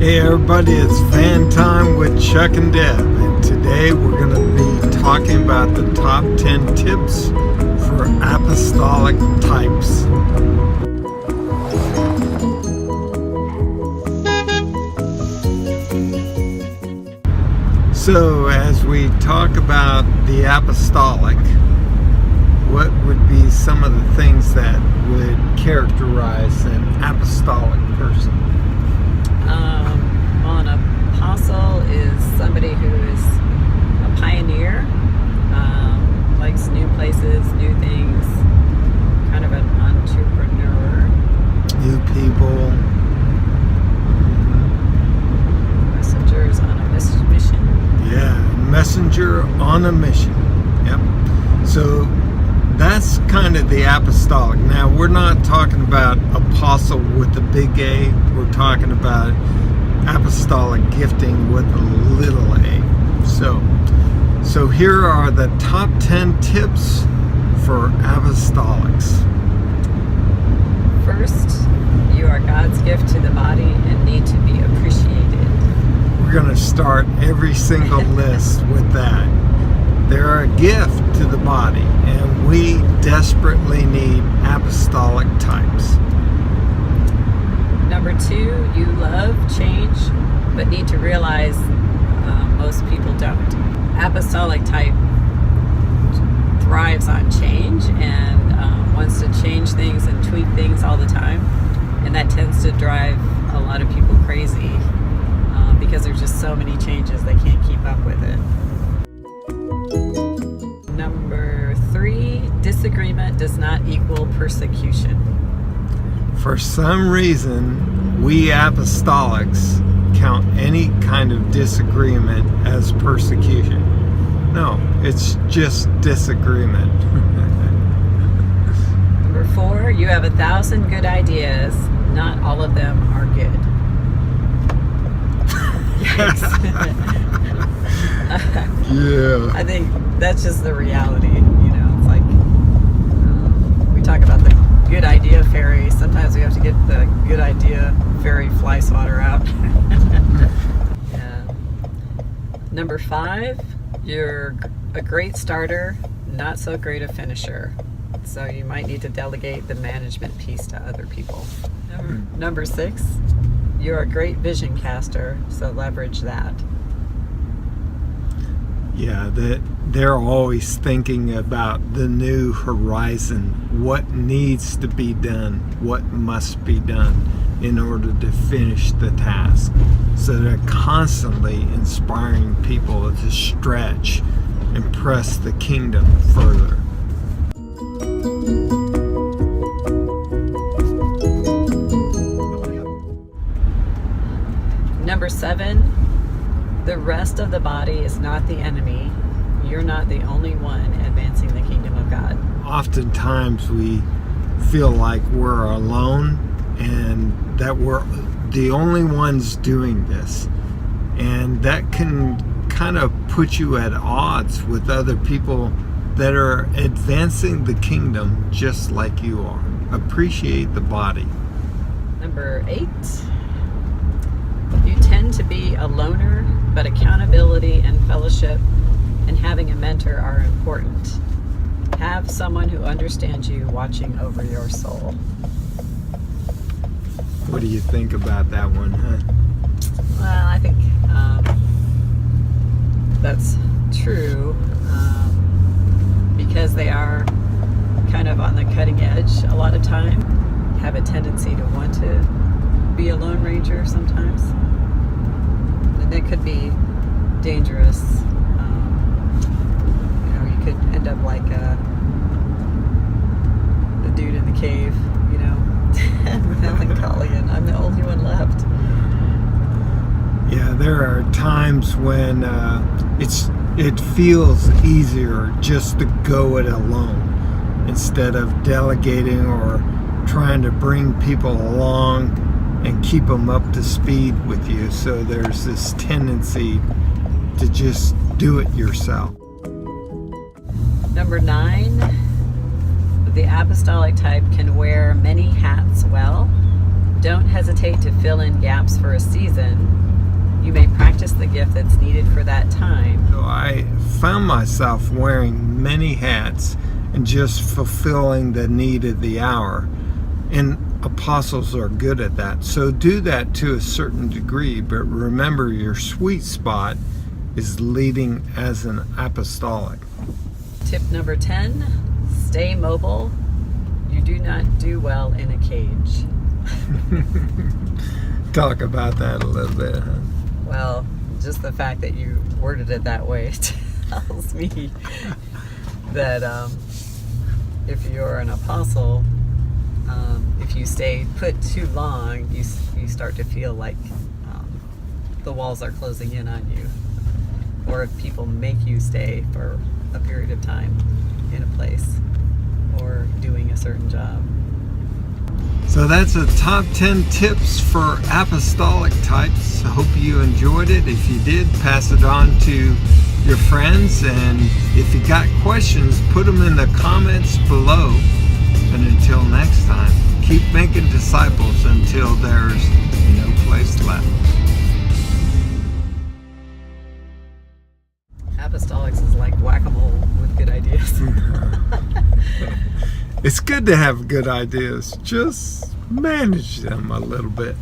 Hey everybody, it's Fan Time with Chuck and Deb, and today we're going to be talking about the top 10 tips for apostolic types. So as we talk about the apostolic, what would be some of the things that would characterize an apostolic person? An apostle is somebody who is a pioneer, likes new places, new things, kind of an entrepreneur. New people. Messengers on a mission. Yeah, messenger on a mission. Yep. So that's kind of the apostolic. Now, we're not talking about apostle with a big A. We're talking about apostolic gifting with a little a. So here are the top 10 tips for apostolics. First, you are God's gift to the body and need to be appreciated. We're going to start every single list with that. They're a gift to the body, and we desperately need apostolic types. Number 2, you love change, but need to realize most people don't. Apostolic type thrives on change and wants to change things and tweak things all the time, and that tends to drive a lot of people crazy because there's just so many changes they can't keep up with it. Number 3, disagreement does not equal persecution. For some reason, we apostolics count any kind of disagreement as persecution. No, it's just disagreement. Number 4, you have 1,000 good ideas. Not all of them are good. Yeah. I think that's just the reality. It's like we talk about the good idea fairy. Sometimes we have to get the good idea fairy fly swatter out. Yeah. Number 5, you're a great starter, not so great a finisher. So you might need to delegate the management piece to other people. Number 6, you're a great vision caster, so leverage that. Yeah, they're always thinking about the new horizon, what needs to be done, what must be done in order to finish the task. So they're constantly inspiring people to stretch and press the kingdom further. Number 7, the rest of the body is not the enemy. You're not the only one advancing the kingdom of God. Oftentimes we feel like we're alone and that we're the only ones doing this. And that can kind of put you at odds with other people that are advancing the kingdom just like you are. Appreciate the body. Number 8, you tend to be a loner, but accountability and fellowship and having a mentor are important. Have someone who understands you watching over your soul. What do you think about that one, huh? Well, I think that's true because they are kind of on the cutting edge a lot of time, have a tendency to want to be a lone ranger sometimes. And it could be dangerous. You could end up like the dude in the cave, melancholy, and I'm the only one left. Yeah, there are times when it feels easier just to go it alone instead of delegating or trying to bring people along and keep them up to speed with you. So there's this tendency to just do it yourself. Number 9, the apostolic type can wear many hats well. Don't hesitate to fill in gaps for a season. You may practice the gift that's needed for that time. So I found myself wearing many hats and just fulfilling the need of the hour. And apostles are good at that. So do that to a certain degree, but remember your sweet spot is leading as an apostolic. Tip number 10, stay mobile. You do not do well in a cage. Talk about that a little bit, huh? Well, just the fact that you worded it that way tells me that if you're an apostle, if you stay put too long, you start to feel like the walls are closing in on you. Or if people make you stay for a period of time in a place or doing a certain job. So that's a top 10 tips for apostolic types. I hope you enjoyed it. If you did, pass it on to your friends. And if you got questions, put them in the comments below. And until next time, keep making disciples until there's no place left. Apostolics is like whack-a-mole with good ideas. It's good to have good ideas. Just manage them a little bit.